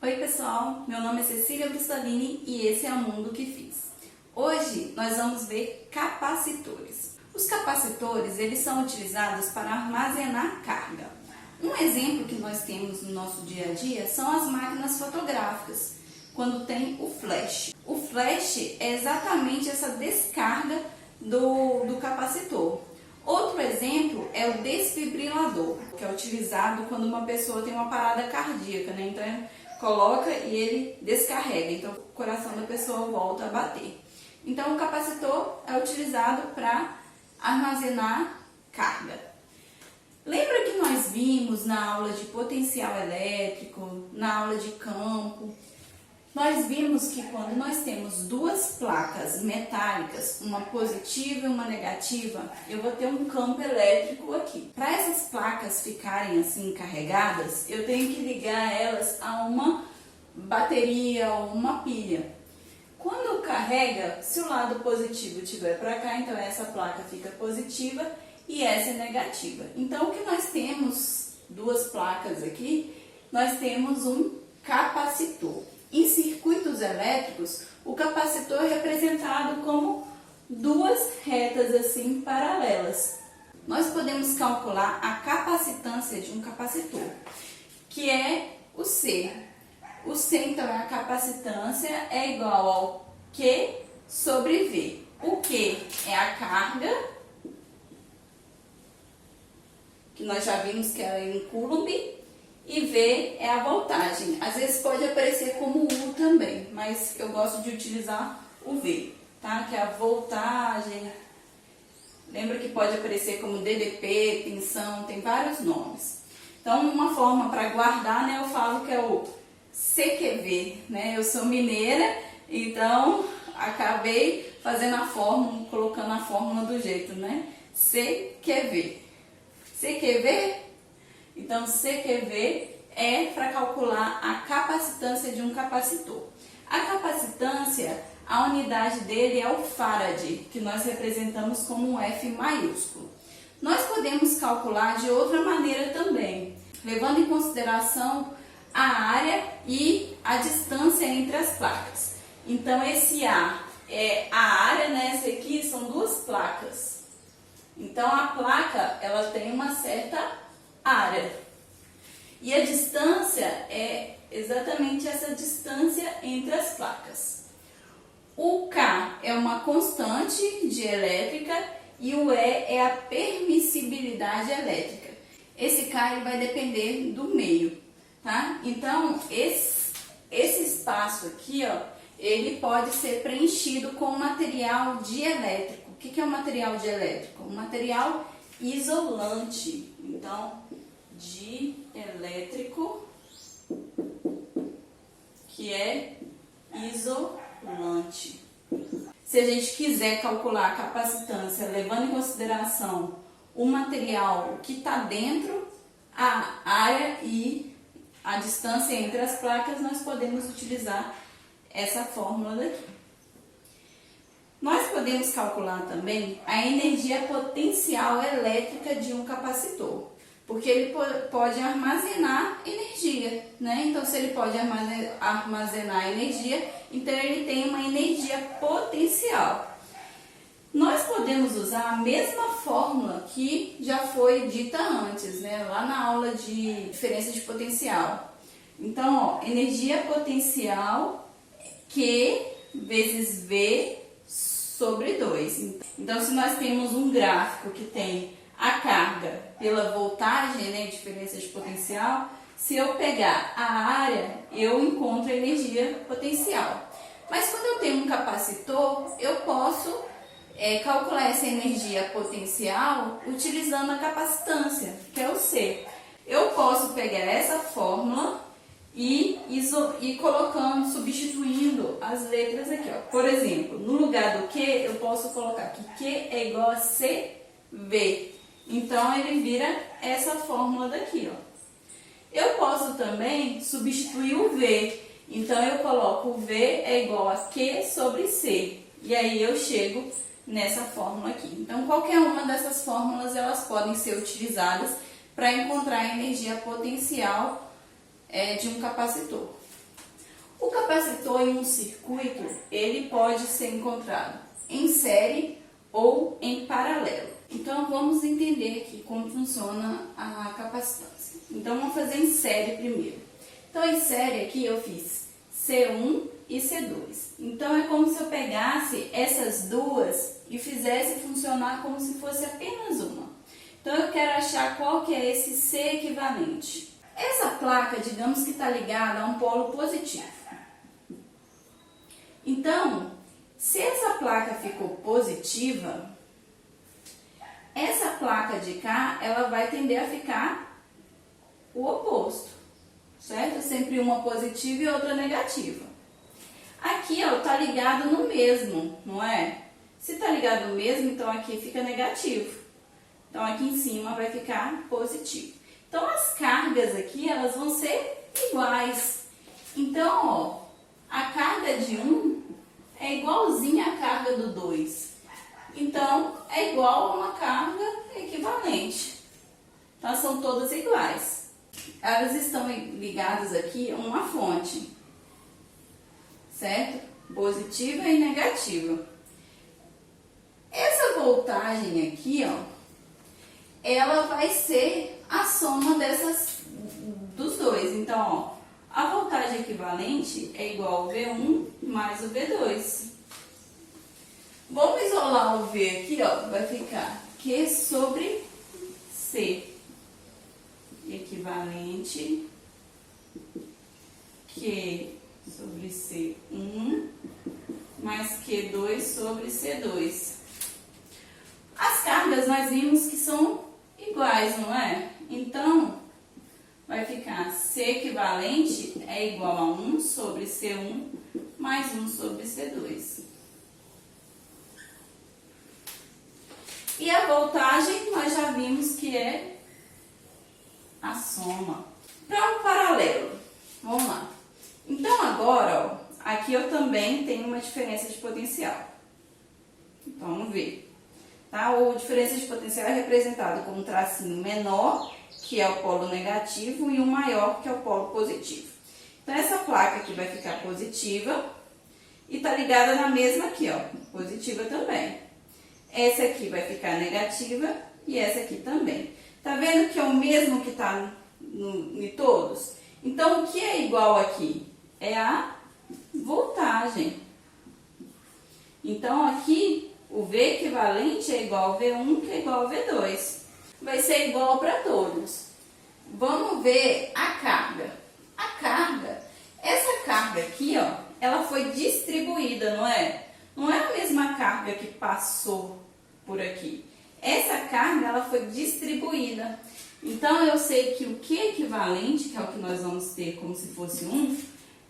Oi pessoal, meu nome é Cecília Brussolini e esse é o Mundo que Fiz. Hoje nós vamos ver capacitores. Os capacitores, eles são utilizados para armazenar carga. Um exemplo que nós temos no nosso dia a dia são as máquinas fotográficas, quando tem o flash. O flash é exatamente essa descarga do capacitor. Outro exemplo é o desfibrilador, que é utilizado quando uma pessoa tem uma parada cardíaca, né? Então coloca e ele descarrega, então o coração da pessoa volta a bater. Então o capacitor é utilizado para armazenar carga. Lembra que nós vimos na aula de potencial elétrico, na aula de campo? Nós vimos que quando nós temos duas placas metálicas, uma positiva e uma negativa, eu vou ter um campo elétrico aqui. Para essas placas ficarem assim carregadas, eu tenho que ligar elas a uma bateria ou uma pilha. Quando carrega, se o lado positivo estiver para cá, então essa placa fica positiva e essa é negativa. Então o que nós temos, duas placas aqui, nós temos um capacitor. Em circuitos elétricos, o capacitor é representado como duas retas assim paralelas. Nós podemos calcular a capacitância de um capacitor, que é o C. O C, então, é a capacitância, é igual ao Q sobre V. O Q é a carga, que nós já vimos que é em Coulomb, e V é a voltagem. Às vezes pode aparecer como U também, mas eu gosto de utilizar o V, tá? Que é a voltagem. Lembra que pode aparecer como DDP, tensão, tem vários nomes. Então, uma forma para guardar, né, eu falo que é o CQV, né? Eu sou mineira, então acabei fazendo a fórmula, colocando a fórmula do jeito, né? CQV. CQV? Então, CQV é para calcular a capacitância de um capacitor. A capacitância, a unidade dele é o farad, que nós representamos como um F maiúsculo. Nós podemos calcular de outra maneira também, levando em consideração a área e a distância entre as placas. Então, esse A é a área, né? Essa aqui são duas placas. Então, a placa, ela tem uma certa área. E a distância é exatamente essa distância entre as placas. O K é uma constante de elétrica e o E é a permissibilidade elétrica. Esse K ele vai depender do meio, tá? Então, esse espaço aqui, ó, ele pode ser preenchido com material dielétrico. O que é um material dielétrico? Um material isolante. Então, dielétrico, que é isolante. Se a gente quiser calcular a capacitância levando em consideração o material que está dentro, a área e a distância entre as placas, nós podemos utilizar essa fórmula daqui. Nós podemos calcular também a energia potencial elétrica de um capacitor, porque ele pode armazenar energia, né? Então, se ele pode armazenar energia, então ele tem uma energia potencial. Nós podemos usar a mesma fórmula que já foi dita antes, né? Lá na aula de diferença de potencial. Então, ó, energia potencial Q vezes V sobre 2. Então, se nós temos um gráfico que tem a carga pela voltagem, né, diferença de potencial, se eu pegar a área, eu encontro a energia potencial. Mas quando eu tenho um capacitor, eu posso calcular essa energia potencial utilizando a capacitância, que é o C. Eu posso pegar essa fórmula e colocando, substituindo as letras aqui, ó. Por exemplo, no lugar do Q, eu posso colocar que Q é igual a CV. Então, ele vira essa fórmula daqui, ó. Eu posso também substituir o V. Então, eu coloco o V é igual a Q sobre C. E aí, eu chego nessa fórmula aqui. Então, qualquer uma dessas fórmulas, elas podem ser utilizadas para encontrar a energia potencial de um capacitor. capacitor em um circuito, ele pode ser encontrado em série ou em paralelo. Então, vamos entender aqui como funciona a capacitância. Então, vamos fazer em série primeiro. Então, em série aqui eu fiz C1 e C2. Então, é como se eu pegasse essas duas e fizesse funcionar como se fosse apenas uma. Então, eu quero achar qual que é esse C equivalente. Essa placa, digamos que está ligada a um polo positivo. Então, se essa placa ficou positiva, essa placa de cá, ela vai tender a ficar o oposto, certo? Sempre uma positiva e outra negativa. Aqui, ó, tá ligado no mesmo, não é? Se tá ligado no mesmo, então aqui fica negativo. Então, aqui em cima vai ficar positivo. Então, as cargas aqui, elas vão ser iguais. Então, ó, a carga de 1 é igualzinha à carga do 2. Então, é igual a uma carga equivalente. Então, são todas iguais. Elas estão ligadas aqui a uma fonte, certo? Positiva e negativa. Essa voltagem aqui, ó, ela vai ser a soma dos dois. Então, ó, a voltagem equivalente é igual ao V1 mais o V2. Vamos isolar o V aqui, ó, vai ficar Q sobre C equivalente Q sobre C1 mais Q2 sobre C2. As cargas nós vimos que são iguais, não é? Então, vai ficar C equivalente é igual a 1 sobre C1 mais 1 sobre C2. E a voltagem, nós já vimos que é a soma. Para um paralelo, vamos lá. Então, agora, ó, aqui eu também tenho uma diferença de potencial. Então, vamos ver. Tá? A diferença de potencial é representada com um tracinho menor, que é o polo negativo, e um maior, que é o polo positivo. Então, essa placa aqui vai ficar positiva e tá ligada na mesma aqui, ó, positiva também. Essa aqui vai ficar negativa e essa aqui também. Tá vendo que é o mesmo que tá em todos? Então, o que é igual aqui? É a voltagem. Então, aqui, o V equivalente é igual ao V1, que é igual ao V2. Vai ser igual para todos. Vamos ver a carga. A carga, essa carga aqui, ó, ela foi distribuída, não é? Não é a mesma carga que passou por aqui. Essa carga, ela foi distribuída. Então, eu sei que o Q equivalente, que é o que nós vamos ter como se fosse 1,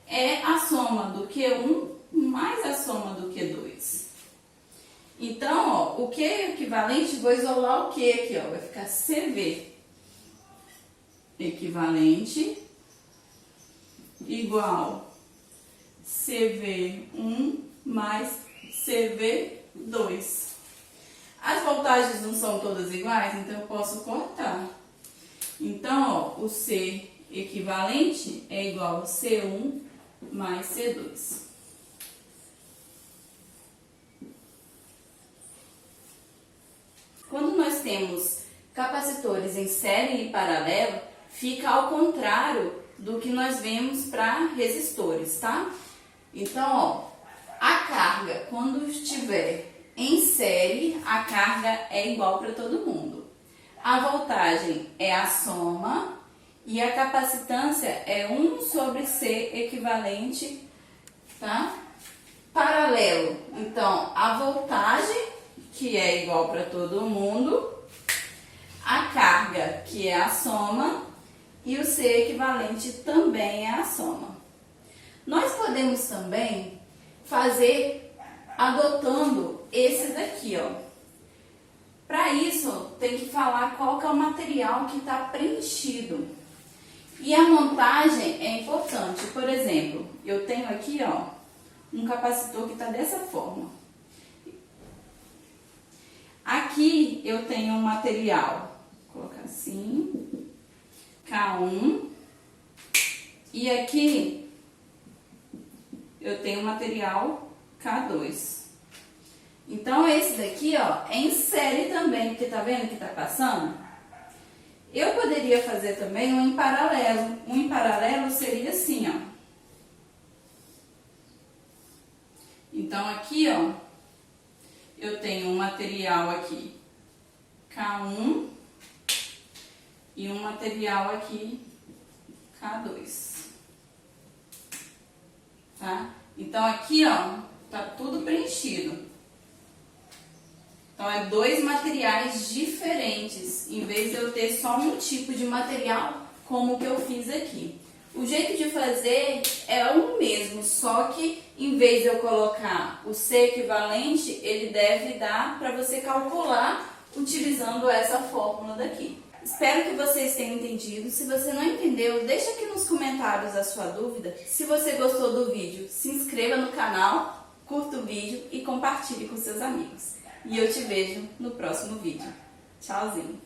é a soma do Q1 mais a soma do Q2. Então, ó, o Q equivalente, vou isolar o Q aqui, ó, vai ficar CV equivalente igual CV1 mais CV2. As voltagens não são todas iguais, então eu posso cortar. Então, ó, o C equivalente é igual a C1 mais C2. Quando nós temos capacitores em série e paralelo, fica ao contrário do que nós vemos para resistores, tá? Então, ó, a carga, quando estiver em série, a carga é igual para todo mundo. A voltagem é a soma e a capacitância é 1 sobre C equivalente, tá? Paralelo, então, a voltagem, que é igual para todo mundo, a carga, que é a soma, e o C equivalente também é a soma. Nós podemos também fazer adotando esse daqui, ó. Para isso, tem que falar qual que é o material que está preenchido. E a montagem é importante. Por exemplo, eu tenho aqui, ó, um capacitor que está dessa forma. Aqui eu tenho um material, vou colocar assim, K1, e aqui eu tenho o material K2. Então, esse daqui, ó, é em série também, porque tá vendo que tá passando? Eu poderia fazer também um em paralelo. Um em paralelo seria assim, ó. Então, aqui, ó, eu tenho um material aqui K1 e um material aqui K2. Tá? Então, aqui, ó, tá tudo preenchido. Então, é dois materiais diferentes, em vez de eu ter só um tipo de material, como o que eu fiz aqui. O jeito de fazer é o mesmo, só que em vez de eu colocar o C equivalente, ele deve dar para você calcular utilizando essa fórmula daqui. Espero que vocês tenham entendido. Se você não entendeu, deixa aqui nos comentários a sua dúvida. Se você gostou do vídeo, se inscreva no canal, curta o vídeo e compartilhe com seus amigos. E eu te vejo no próximo vídeo. Tchauzinho!